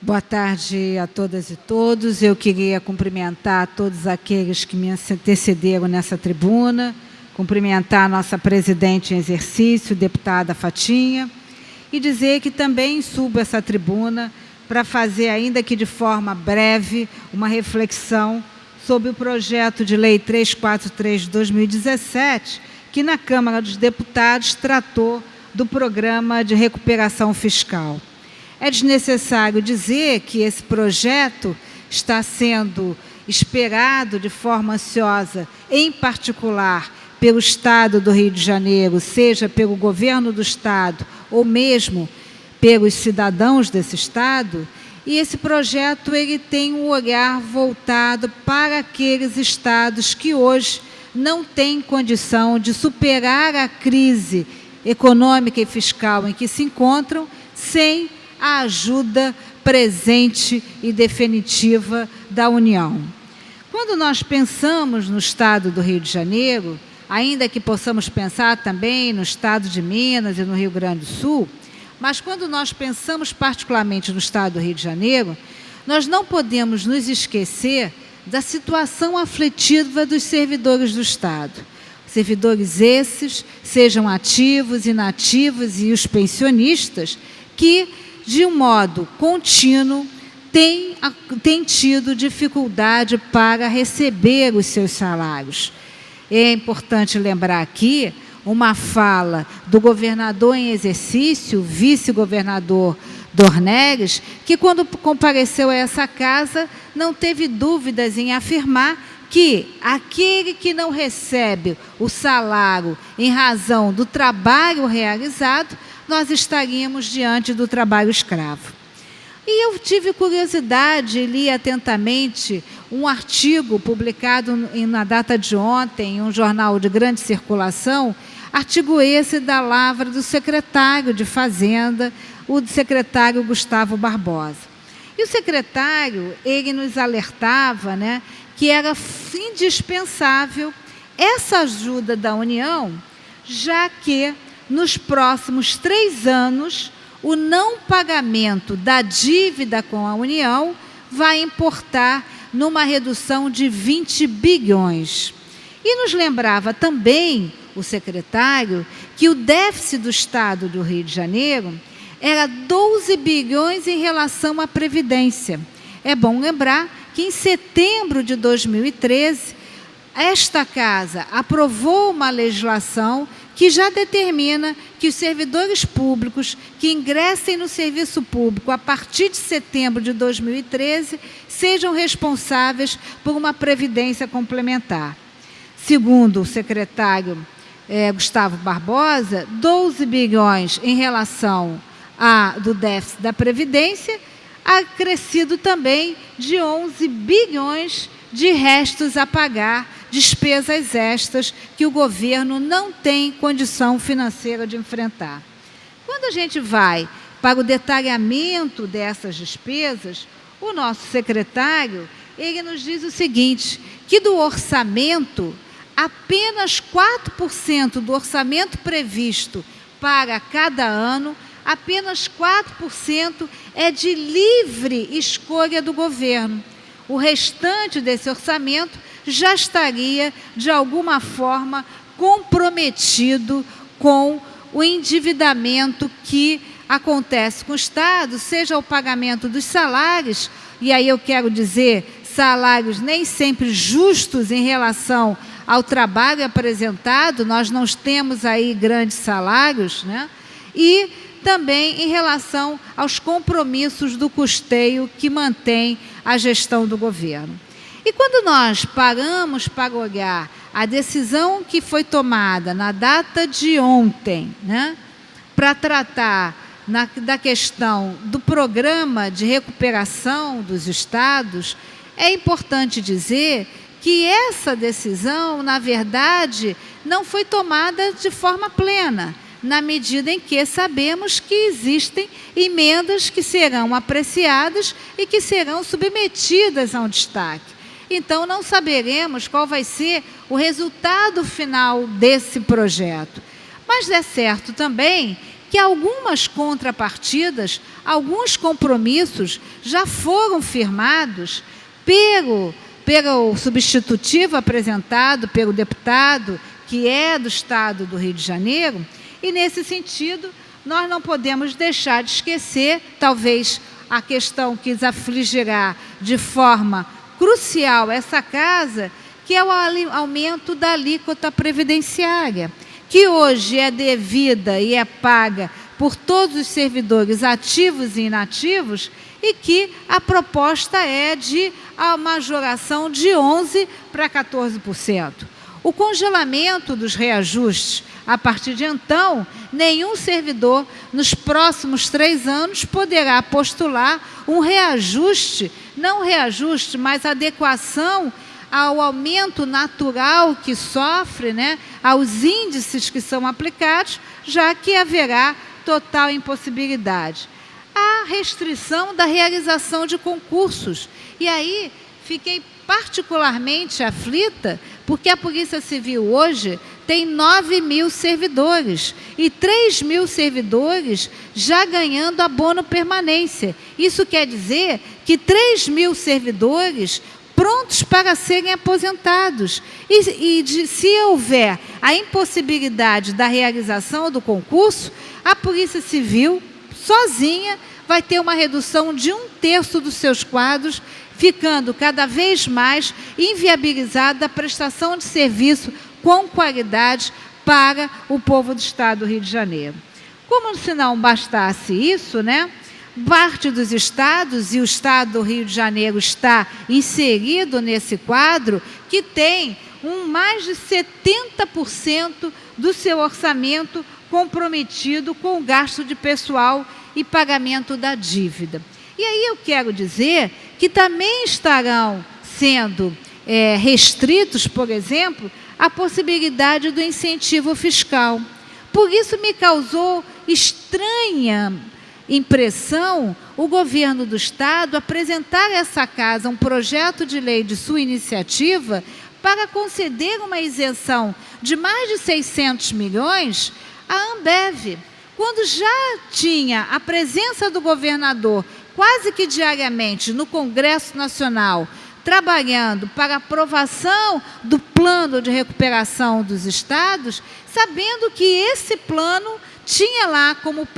Boa tarde a todas e todos. Eu queria cumprimentar todos aqueles que me antecederam nessa tribuna, cumprimentar a nossa presidente em exercício, deputada Fatinha, e dizer que também subo essa tribuna para fazer, ainda que de forma breve, uma reflexão sobre o projeto de lei 343 de 2017, que na Câmara dos Deputados tratou do programa de recuperação fiscal. É desnecessário dizer que esse projeto está sendo esperado de forma ansiosa, em particular pelo Estado do Rio de Janeiro, seja pelo governo do Estado ou mesmo pelos cidadãos desse Estado, e esse projeto ele tem um olhar voltado para aqueles estados que hoje não têm condição de superar a crise econômica e fiscal em que se encontram sem a ajuda presente e definitiva da União. Quando nós pensamos no Estado do Rio de Janeiro, ainda que possamos pensar também no Estado de Minas e no Rio Grande do Sul, mas quando nós pensamos particularmente no Estado do Rio de Janeiro, nós não podemos nos esquecer da situação aflitiva dos servidores do Estado. Servidores esses, sejam ativos, inativos e os pensionistas, que de um modo contínuo, tem tido dificuldade para receber os seus salários. É importante lembrar aqui uma fala do governador em exercício, vice-governador Dornelles, que quando compareceu a essa casa, não teve dúvidas em afirmar que aquele que não recebe o salário em razão do trabalho realizado, nós estaríamos diante do trabalho escravo. E eu tive curiosidade e li atentamente um artigo publicado na data de ontem, em um jornal de grande circulação, artigo esse da lavra do secretário de Fazenda, o secretário Gustavo Barbosa. E o secretário, ele nos alertava, né, que era indispensável essa ajuda da União, já que nos próximos 3 anos, o não pagamento da dívida com a União vai importar numa redução de 20 bilhões. E nos lembrava também, o secretário, que o déficit do Estado do Rio de Janeiro era 12 bilhões em relação à Previdência. É bom lembrar que em setembro de 2013, esta casa aprovou uma legislação que já determina que os servidores públicos que ingressem no serviço público a partir de setembro de 2013 sejam responsáveis por uma previdência complementar. Segundo o secretário Gustavo Barbosa, 12 bilhões em relação do déficit da Previdência, acrescido também de 11 bilhões de restos a pagar, despesas extras que o governo não tem condição financeira de enfrentar. Quando a gente vai para o detalhamento dessas despesas, o nosso secretário, ele nos diz o seguinte, que do orçamento, apenas 4% do orçamento previsto para cada ano, apenas 4% é de livre escolha do governo. O restante desse orçamento já estaria, de alguma forma, comprometido com o endividamento que acontece com o Estado, seja o pagamento dos salários, e aí eu quero dizer, salários nem sempre justos em relação ao trabalho apresentado, nós não temos aí grandes salários, né? E também em relação aos compromissos do custeio que mantém a gestão do governo. E quando nós paramos para olhar a decisão que foi tomada na data de ontem, né, para tratar da questão do programa de recuperação dos estados, é importante dizer que essa decisão, na verdade, não foi tomada de forma plena, na medida em que sabemos que existem emendas que serão apreciadas e que serão submetidas a um destaque. Então, não saberemos qual vai ser o resultado final desse projeto. Mas é certo também que algumas contrapartidas, alguns compromissos já foram firmados pelo substitutivo apresentado pelo deputado, que é do Estado do Rio de Janeiro, e, nesse sentido, nós não podemos deixar de esquecer, talvez, a questão que afligirá de forma crucial essa casa, que é o aumento da alíquota previdenciária, que hoje é devida e é paga por todos os servidores ativos e inativos, e que a proposta é de a majoração de 11% para 14%. O congelamento dos reajustes, a partir de então, nenhum servidor, nos próximos 3 anos, poderá postular um reajuste, não reajuste, mas adequação ao aumento natural que sofre, né, aos índices que são aplicados, já que haverá total impossibilidade. A restrição da realização de concursos. E aí fiquei particularmente aflita, porque a Polícia Civil hoje tem 9.000 servidores e 3.000 servidores já ganhando abono permanência. Isso quer dizer que 3.000 servidores prontos para serem aposentados. Se houver a impossibilidade da realização do concurso, a Polícia Civil, sozinha, vai ter uma redução de 1/3 dos seus quadros, ficando cada vez mais inviabilizada a prestação de serviço com qualidade para o povo do Estado do Rio de Janeiro. Como se não bastasse isso, né? Parte dos estados, e o Estado do Rio de Janeiro está inserido nesse quadro, que tem mais de 70% do seu orçamento comprometido com o gasto de pessoal e pagamento da dívida. E aí eu quero dizer que também estarão sendo restritos, por exemplo, a possibilidade do incentivo fiscal. Por isso me causou estranha impressão o governo do Estado apresentar a essa casa um projeto de lei de sua iniciativa para conceder uma isenção de mais de 600 milhões à Ambev, quando já tinha a presença do governador quase que diariamente no Congresso Nacional, trabalhando para aprovação do plano de recuperação dos estados, sabendo que esse plano tinha lá como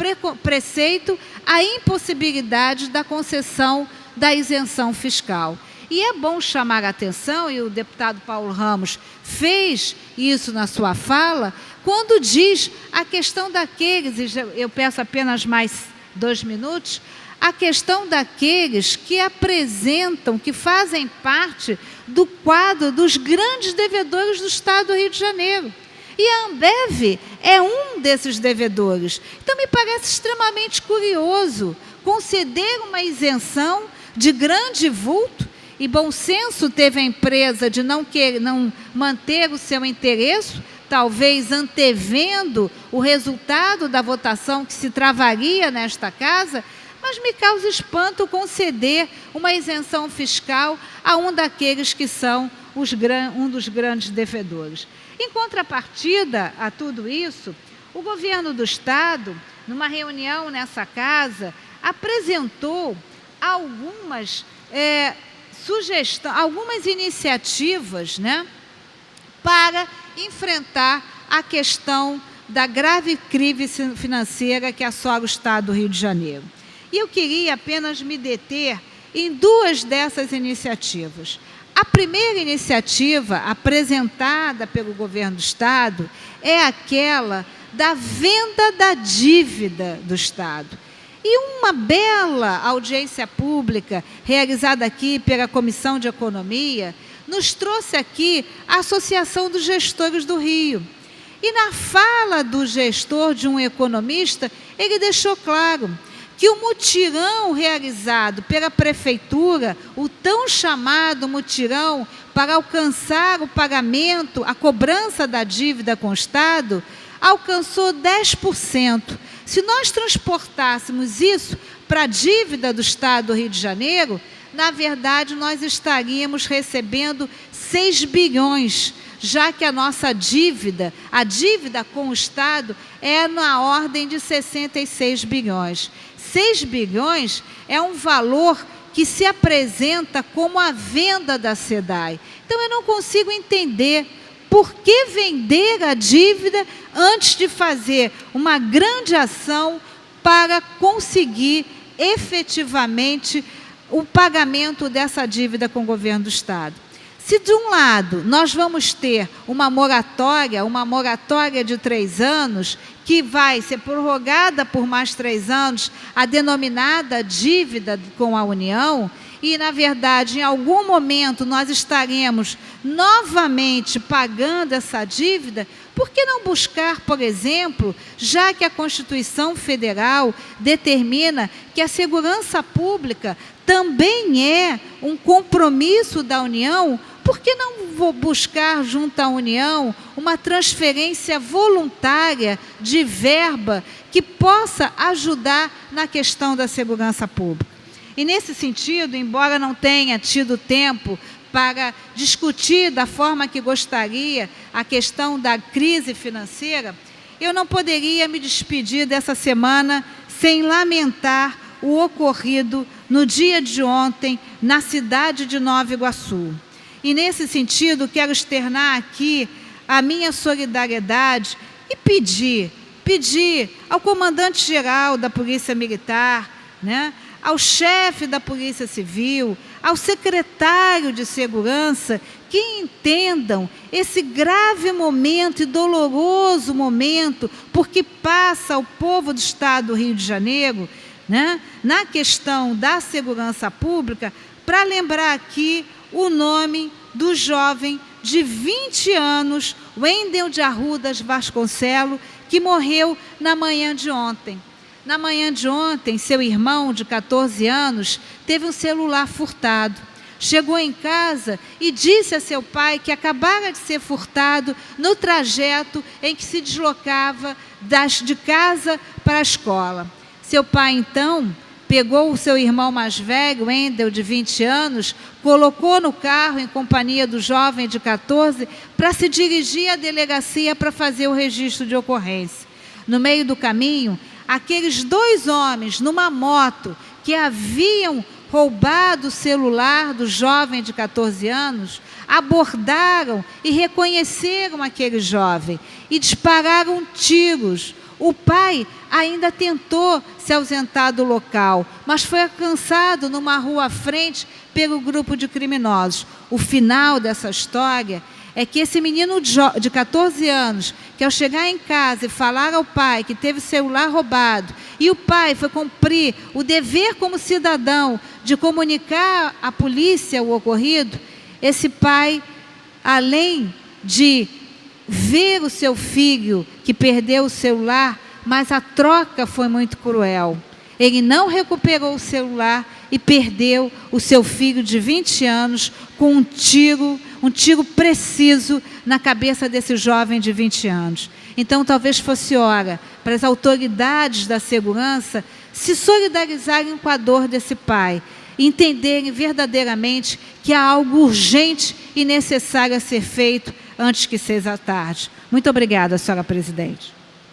preceito a impossibilidade da concessão da isenção fiscal. E é bom chamar a atenção, e o deputado Paulo Ramos fez isso na sua fala, quando diz a questão daqueles, e eu peço apenas mais 2 minutos, a questão daqueles que apresentam, que fazem parte do quadro dos grandes devedores do Estado do Rio de Janeiro. E a Ambev é um desses devedores. Então, me parece extremamente curioso conceder uma isenção de grande vulto, e bom senso teve a empresa de não manter o seu interesse, talvez antevendo o resultado da votação que se travaria nesta casa, mas me causa espanto conceder uma isenção fiscal a um daqueles que são um dos grandes devedores. Em contrapartida a tudo isso, o governo do Estado, numa reunião nessa casa, apresentou algumas algumas iniciativas, né, para enfrentar a questão da grave crise financeira que assola o Estado do Rio de Janeiro. E eu queria apenas me deter em 2 dessas iniciativas. A primeira iniciativa apresentada pelo governo do Estado é aquela da venda da dívida do Estado. E uma bela audiência pública realizada aqui pela Comissão de Economia nos trouxe aqui a Associação dos Gestores do Rio. E na fala do gestor, de um economista, ele deixou claro que o mutirão realizado pela Prefeitura, o tão chamado mutirão para alcançar o pagamento, a cobrança da dívida com o Estado, alcançou 10%. Se nós transportássemos isso para a dívida do Estado do Rio de Janeiro, na verdade, nós estaríamos recebendo 6 bilhões já que a nossa dívida, a dívida com o Estado, é na ordem de 66 bilhões. 6 bilhões é um valor que se apresenta como a venda da SEDAI. Então, eu não consigo entender por que vender a dívida antes de fazer uma grande ação para conseguir efetivamente o pagamento dessa dívida com o governo do Estado. Se, de um lado, nós vamos ter uma moratória de 3 anos, que vai ser prorrogada por mais 3 anos, a denominada dívida com a União, e, na verdade, em algum momento nós estaremos novamente pagando essa dívida, por que não buscar, por exemplo, já que a Constituição Federal determina que a segurança pública também é um compromisso da União, por que não vou buscar junto à União uma transferência voluntária de verba que possa ajudar na questão da segurança pública? E, nesse sentido, embora não tenha tido tempo para discutir da forma que gostaria a questão da crise financeira, eu não poderia me despedir dessa semana sem lamentar o ocorrido no dia de ontem na cidade de Nova Iguaçu. E, nesse sentido, quero externar aqui a minha solidariedade e pedir ao comandante-geral da Polícia Militar, né, ao chefe da Polícia Civil, ao secretário de Segurança, que entendam esse grave momento e doloroso momento porque passa o povo do Estado do Rio de Janeiro, né, na questão da segurança pública, para lembrar aqui o nome do jovem de 20 anos, Wendel de Arrudas Vasconcelos, que morreu na manhã de ontem. Na manhã de ontem, seu irmão, de 14 anos, teve um celular furtado. Chegou em casa e disse a seu pai que acabara de ser furtado no trajeto em que se deslocava de casa para a escola. Seu pai, então, pegou o seu irmão mais velho, Wendel, de 20 anos, colocou no carro em companhia do jovem de 14 para se dirigir à delegacia para fazer o registro de ocorrência. No meio do caminho, aqueles 2 homens numa moto que haviam roubado o celular do jovem de 14 anos, abordaram e reconheceram aquele jovem e dispararam tiros. O pai ainda tentou se ausentar do local, mas foi alcançado numa rua à frente pelo grupo de criminosos. O final dessa história é que esse menino de 14 anos, que ao chegar em casa e falar ao pai que teve o celular roubado, e o pai foi cumprir o dever como cidadão de comunicar à polícia o ocorrido, esse pai, além de ver o seu filho que perdeu o celular, mas a troca foi muito cruel. Ele não recuperou o celular e perdeu o seu filho de 20 anos com um tiro preciso na cabeça desse jovem de 20 anos. Então, talvez fosse hora para as autoridades da segurança se solidarizarem com a dor desse pai, entenderem verdadeiramente que há algo urgente e necessário a ser feito antes que seja tarde. Muito obrigada, senhora presidente.